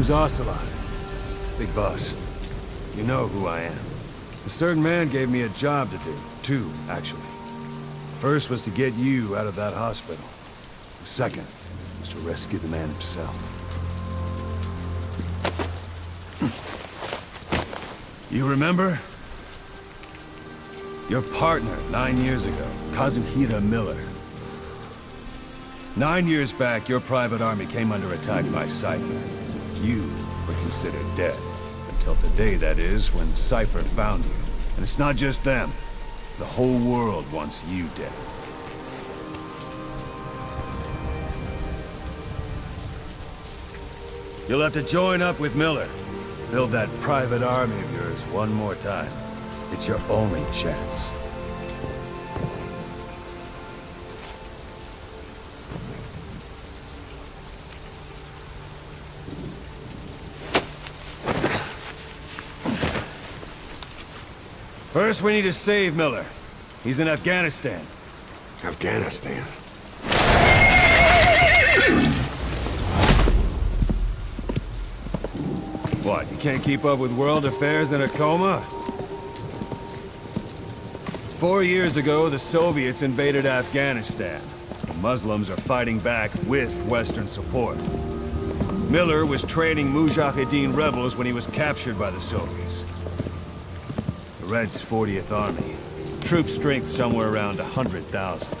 name's Ocelot. Big boss. You know who I am. A certain man gave me a job to do. Two, actually. First was to get you out of that hospital. The second was to rescue the man himself. You remember? Your partner 9 years ago, Kazuhira Miller. 9 years back, your private army came under attack by Cypher. You were considered dead. Until today, that is, when Cypher found you. And it's not just them. The whole world wants you dead. You'll have to join up with Miller. Build that private army of yours one more time. It's your only chance. First, we need to save Miller. He's in Afghanistan. Afghanistan? What, you can't keep up with world affairs in a coma? 4 years ago, the Soviets invaded Afghanistan. The Muslims are fighting back with Western support. Miller was training Mujahideen rebels when he was captured by the Soviets. The Reds' 40th Army. Troop strength somewhere around 100,000.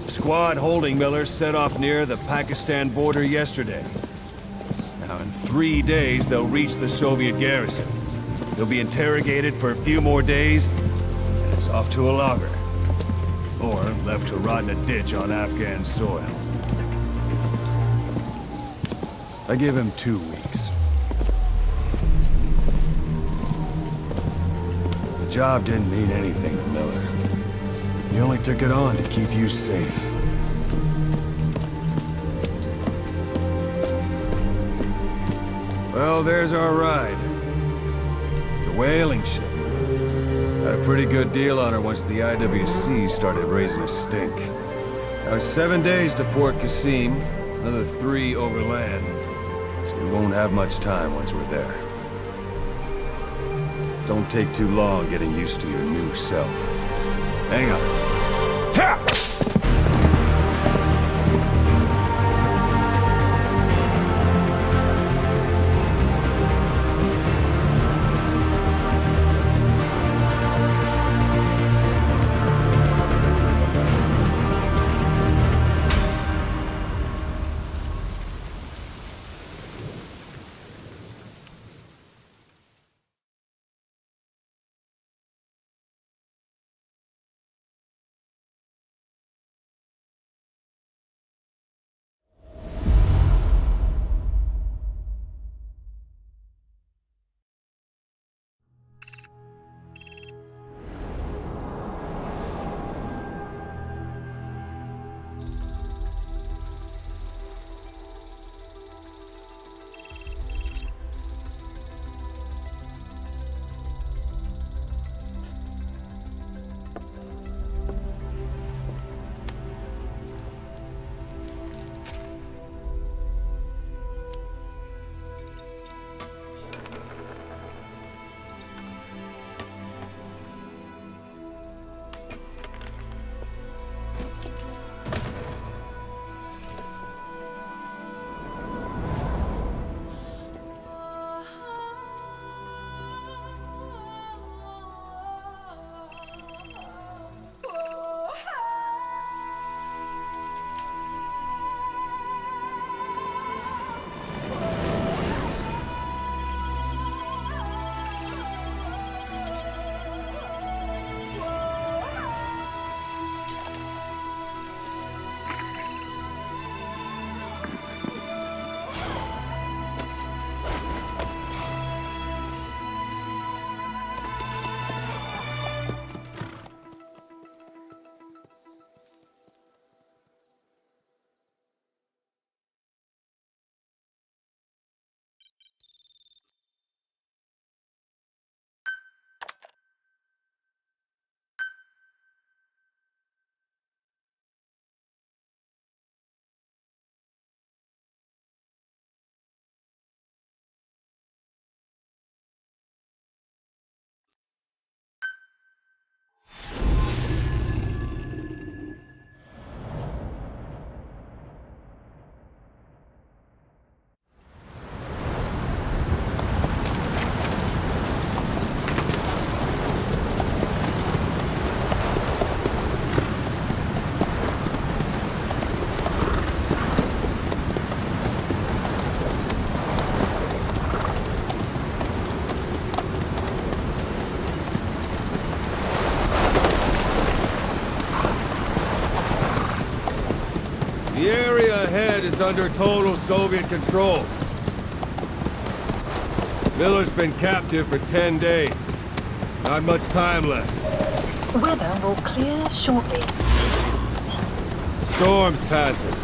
The squad holding Miller set off near the Pakistan border yesterday. Now, in 3 days, they'll reach the Soviet garrison. They'll be interrogated for a few more days, and it's off to a lager. Or left to rot in a ditch on Afghan soil. I give him 2 weeks. The job didn't mean anything to Miller. He only took it on to keep you safe. Well, there's our ride. It's a whaling ship. Had a pretty good deal on her once the IWC started raising a stink. Now it's 7 days to Port Qasim, another 3 overland. So we won't have much time once we're there. Don't take too long getting used to your new self. Hang on. Ha! area ahead is under total Soviet control. Miller's been captive for 10 days. Not much time left. Weather will clear shortly. Storm's passing.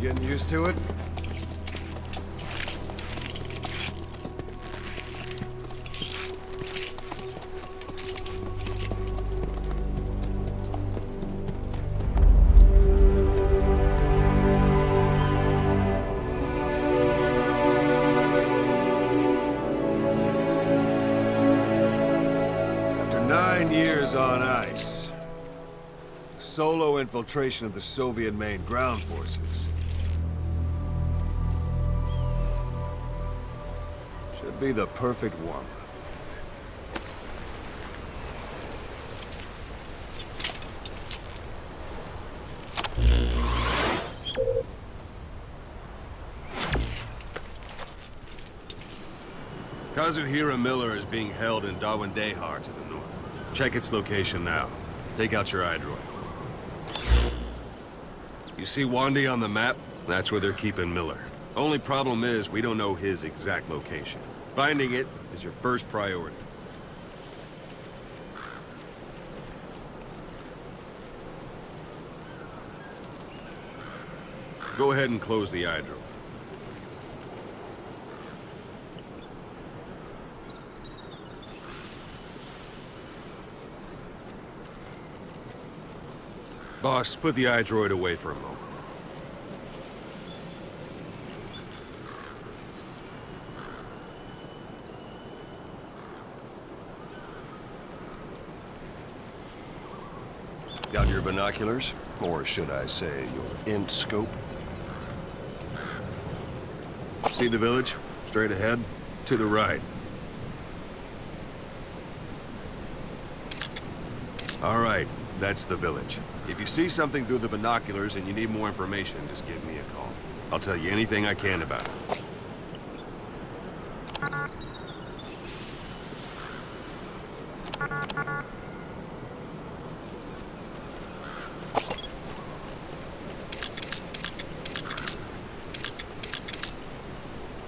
Getting used to it? After 9 years on ice, solo infiltration of the Soviet main ground forces should be the perfect warm-up. Kazuhira Miller is being held in Dawandehar to the north. Check its location now. Take out your iDroid. You see Wandy on the map? That's where they're keeping Miller. Only problem is, we don't know his exact location. Finding it is your first priority. Go ahead and close the iDroid. Boss, put the iDroid away for a moment. Got your binoculars? Or should I say, your int scope? See the village? Straight ahead? To the right. All right, that's the village. If you see something through the binoculars and you need more information, just give me a call. I'll tell you anything I can about it.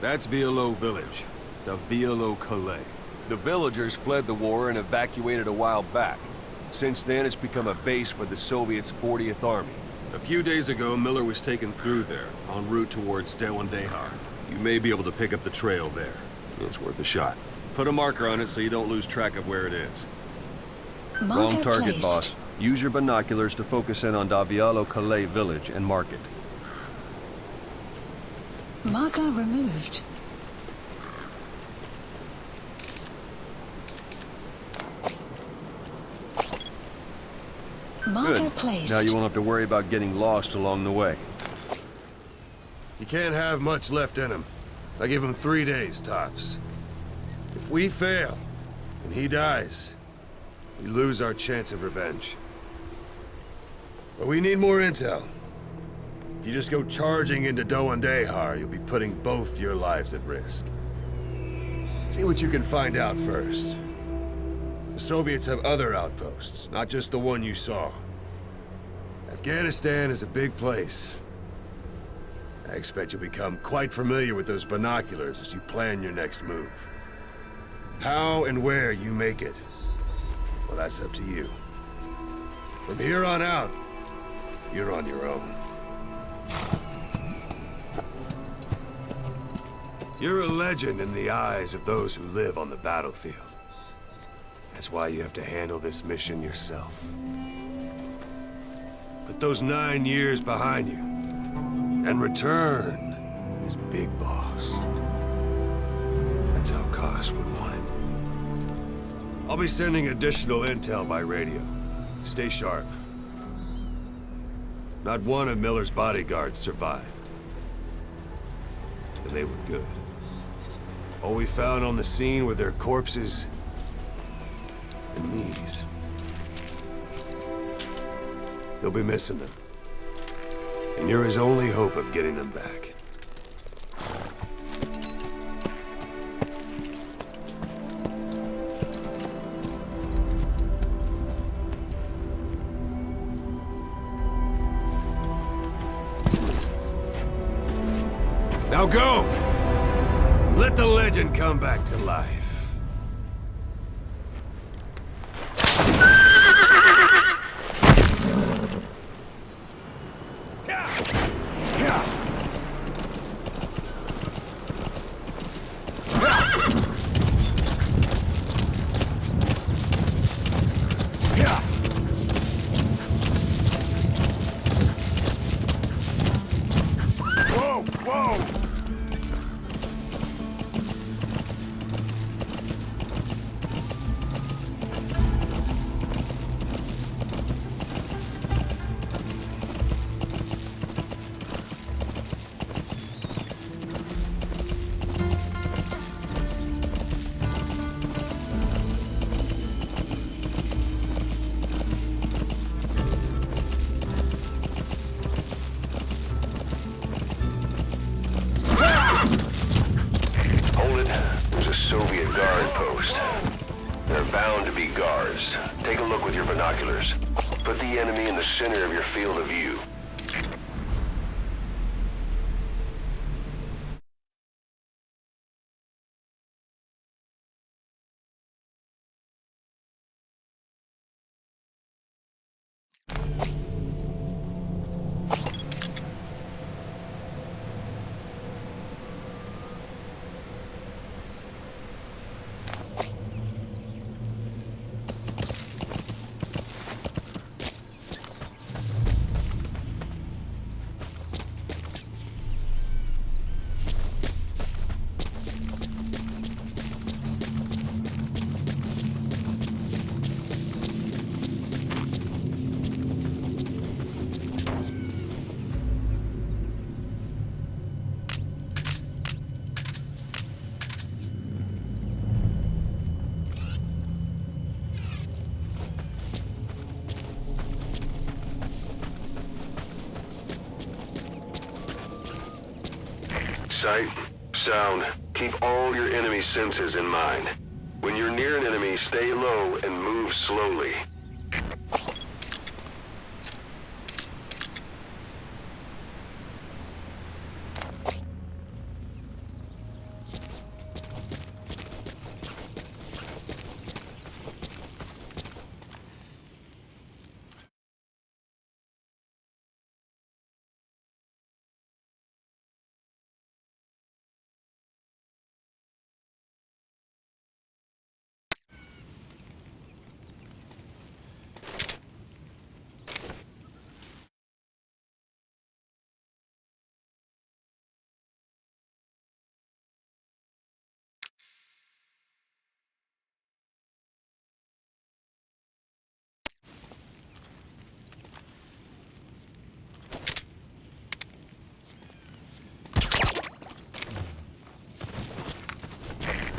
That's Violo Village, the Violo Calais. The villagers fled the war and evacuated a while back. Since then, it's become a base for the Soviets' 40th Army. A few days ago, Miller was taken through there, en route towards Dawandehar. You may be able to pick up the trail there. It's worth a shot. Put a marker on it so you don't lose track of where it is. Wrong target, placed. boss. Use your binoculars to focus in on Violo Calais village and mark it. Marker removed. Marker Good. placed. Now you won't have to worry about getting lost along the way. You can't have much left in him. I give him 3 days, tops. If we fail, and he dies, we lose our chance of revenge. But we need more intel. If you just go charging into Dawandehar, you'll be putting both your lives at risk. See what you can find out first. The Soviets have other outposts, not just the one you saw. Afghanistan is a big place. I expect you'll become quite familiar with those binoculars as you plan your next move. How and where you make it, well, that's up to you. From here on out, you're on your own. You're a legend in the eyes of those who live on the battlefield. That's why you have to handle this mission yourself. Put those 9 years behind you, and return as Big Boss. That's how Koss would want it. I'll be sending additional intel by radio. Stay sharp. Not one of Miller's bodyguards survived. And they were good. All we found on the scene were their corpses and these. He'll be missing them. And you're his only hope of getting them back. Now go! Let the legend come back to life. Whoa! Whoa! Soviet guard post. They're bound to be guards. Take a look with your binoculars. Put the enemy in the center of your field of view. Sight, sound, keep all your enemy senses in mind. When you're near an enemy, stay low and move slowly.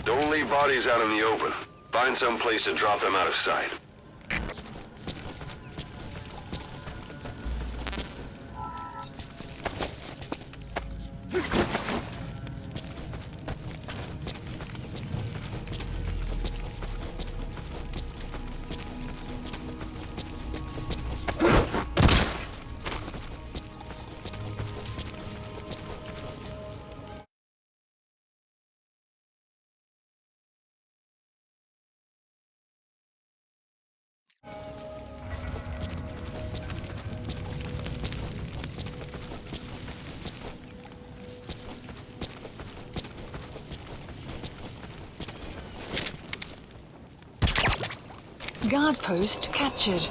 Don't leave bodies out in the open. Find some place to drop them out of sight. Guard post captured.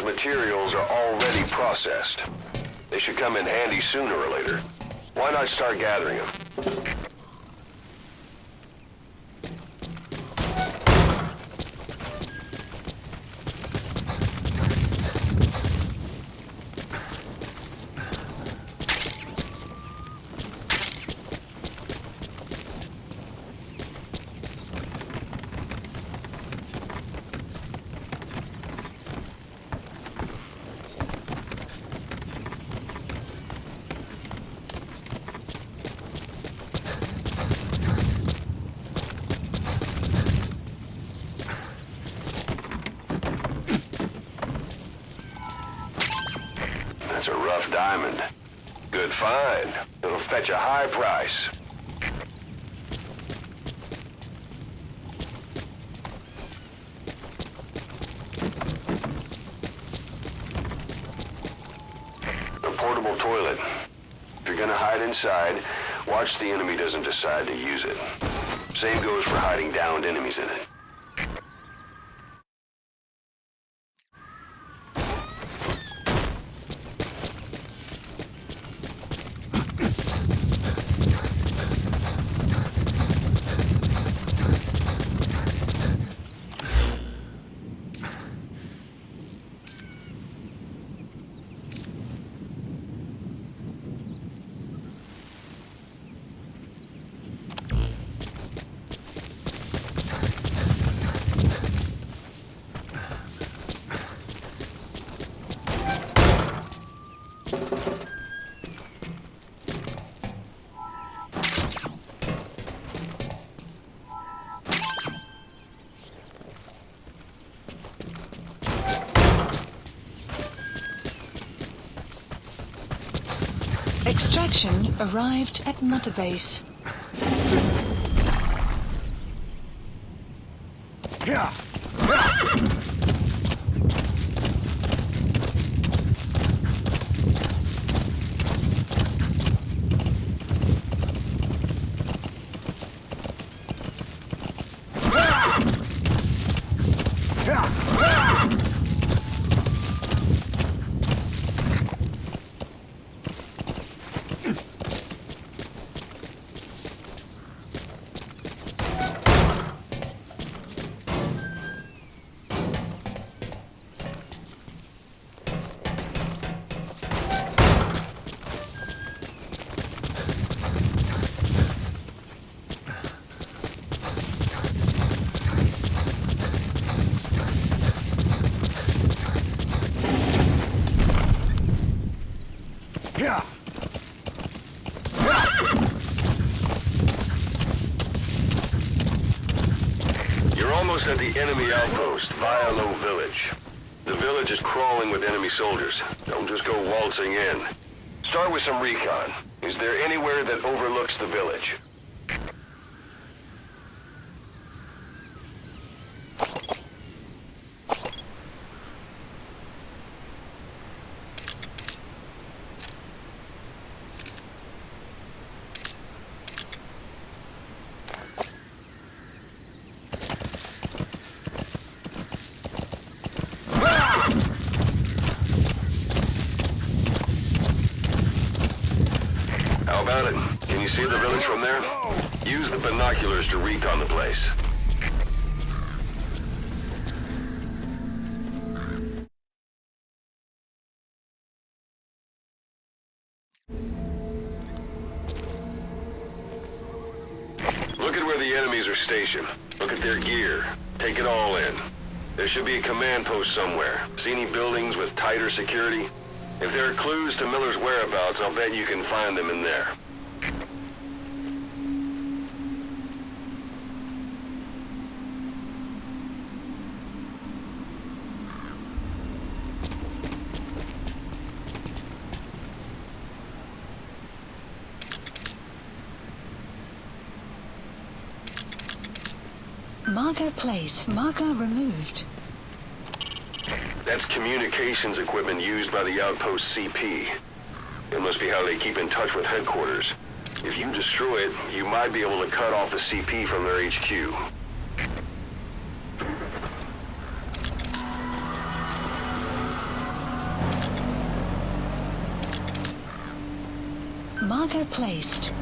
materials are already processed. They should come in handy sooner or later. Why not start gathering them? That's a rough diamond. Good find. It'll fetch a high price. A portable toilet. If you're gonna hide inside, watch the enemy doesn't decide to use it. Same goes for hiding downed enemies in it. Extraction arrived at Mother Base. Yeah. Yeah. You're almost at the enemy outpost, Vialo Village. The village is crawling with enemy soldiers. Don't just go waltzing in. Start with some recon. Is there anywhere that overlooks the village? How about it? Can you see the village from there? Use the binoculars to recon the place. Look at where the enemies are stationed. Look at their gear. Take it all in. There should be a command post somewhere. See any buildings with tighter security? If there are clues to Miller's whereabouts, I'll bet you can find them in there. Marker placed. Marker removed. That's communications equipment used by the outpost CP. It must be how they keep in touch with headquarters. If you destroy it, you might be able to cut off the CP from their HQ. Marker placed.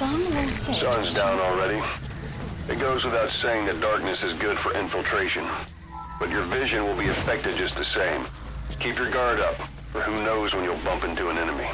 Sun will set. Sun's down already. It goes without saying that darkness is good for infiltration. But your vision will be affected just the same. Keep your guard up, for who knows when you'll bump into an enemy.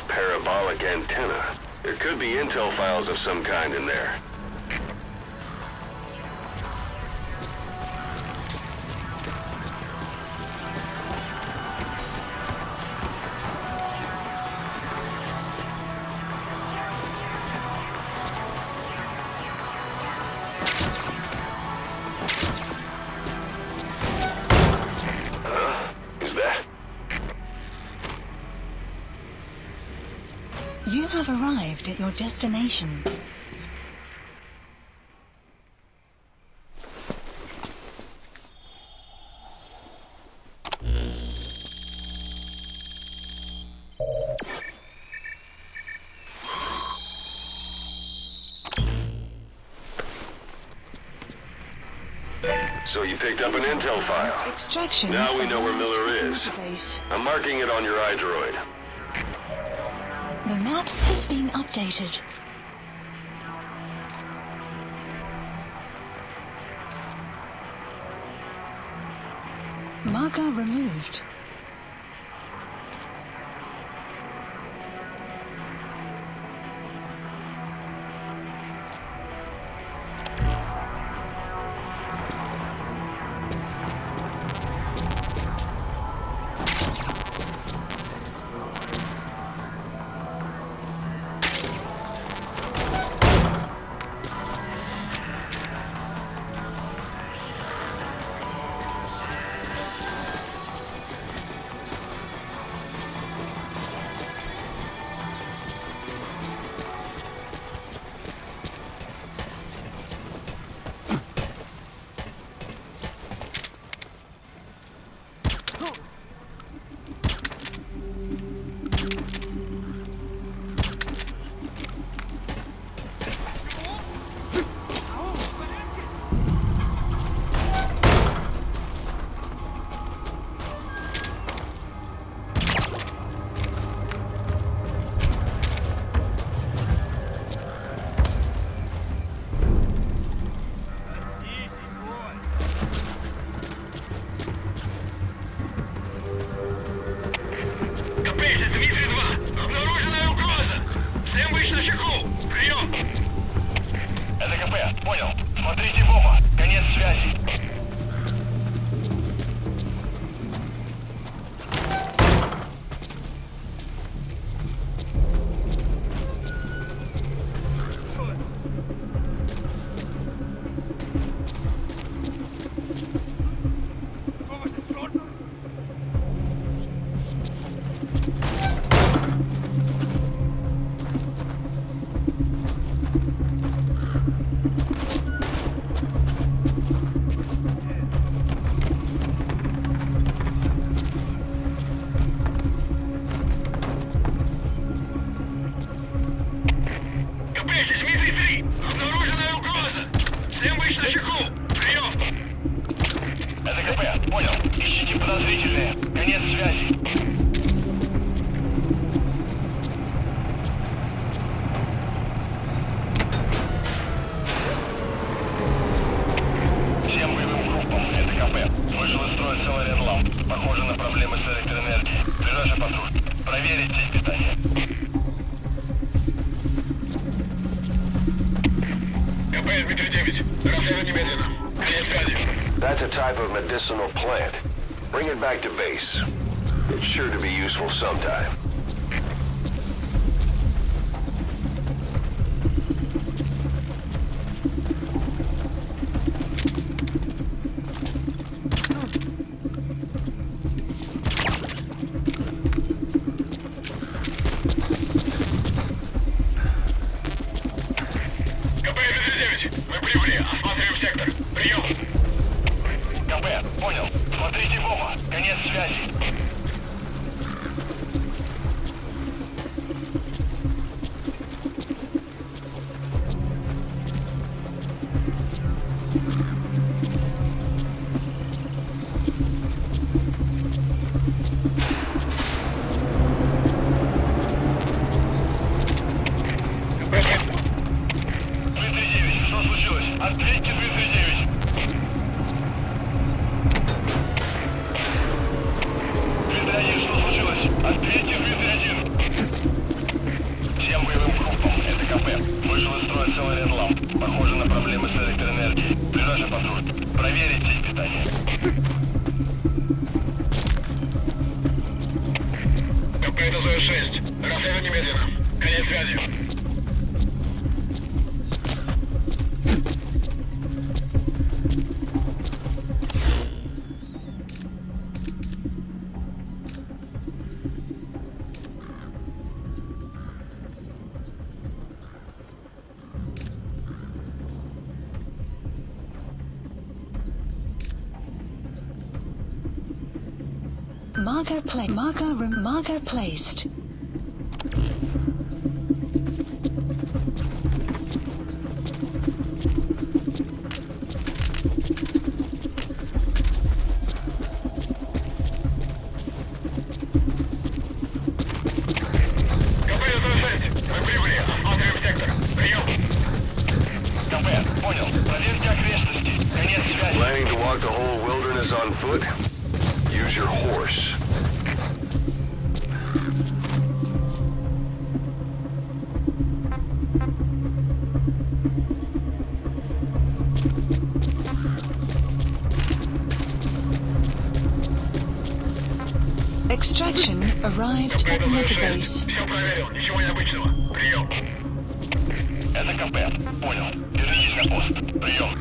Parabolic antenna. There could be intel files of some kind in there. Is that? You have arrived at your destination. So you picked up an intel file. Extraction. Now we know where Miller is. Base. I'm marking it on your iDroid. The map has been updated. Marker removed. That's a type of medicinal plant. Bring it back to base. It's sure to be useful sometime. Это ЗО-6. Расследовать немедленно. Конец связи. Marker placed. stalk the whole wilderness on foot? Use your horse. Extraction arrived at Торпеда Metabase. 06. Все проверил, ничего необычного. Прием. Это КП. Понял. Держитесь на пост. Прием.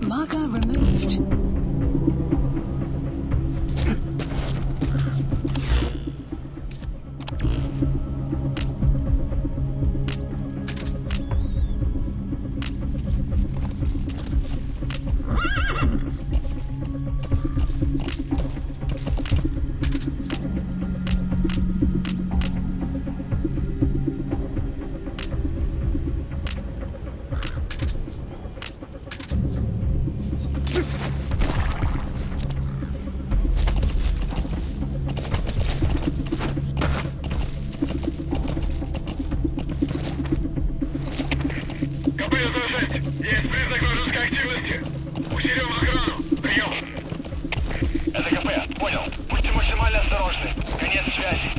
Marker removed. КП-06. Есть признак вражеской активности. Усилим охрану. Прием. Это КП. Понял. Будьте максимально осторожны. Конец связи.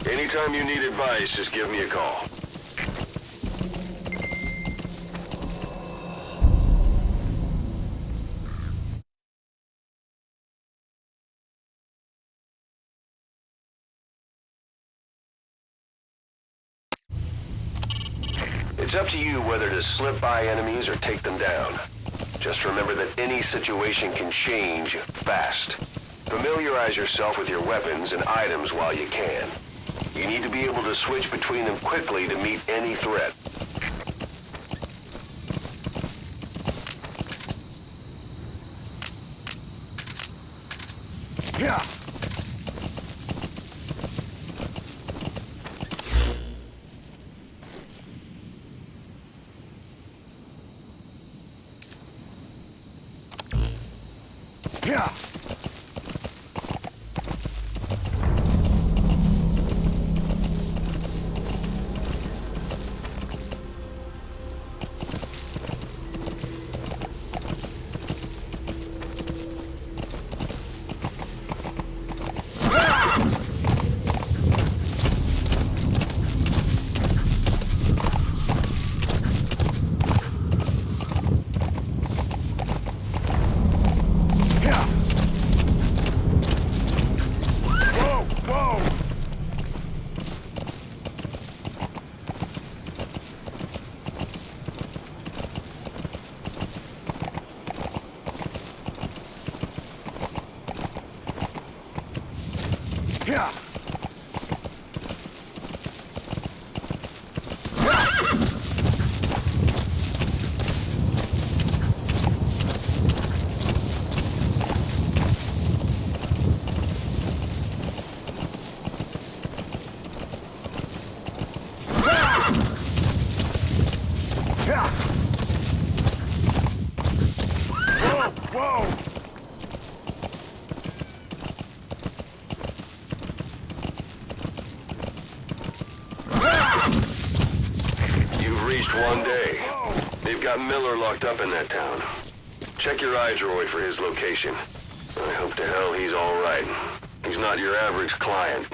Anytime you need advice, just give me a call. It's up to you whether to slip by enemies or take them down. Just remember that any situation can change fast. Familiarize yourself with your weapons and items while you can. You need to be able to switch between them quickly to meet any threat. Yeah. Yeah. Yeah. Whoa! You've reached one day. They've got Miller locked up in that town. Check your iDroid for his location. I hope to hell he's all right. He's not your average client.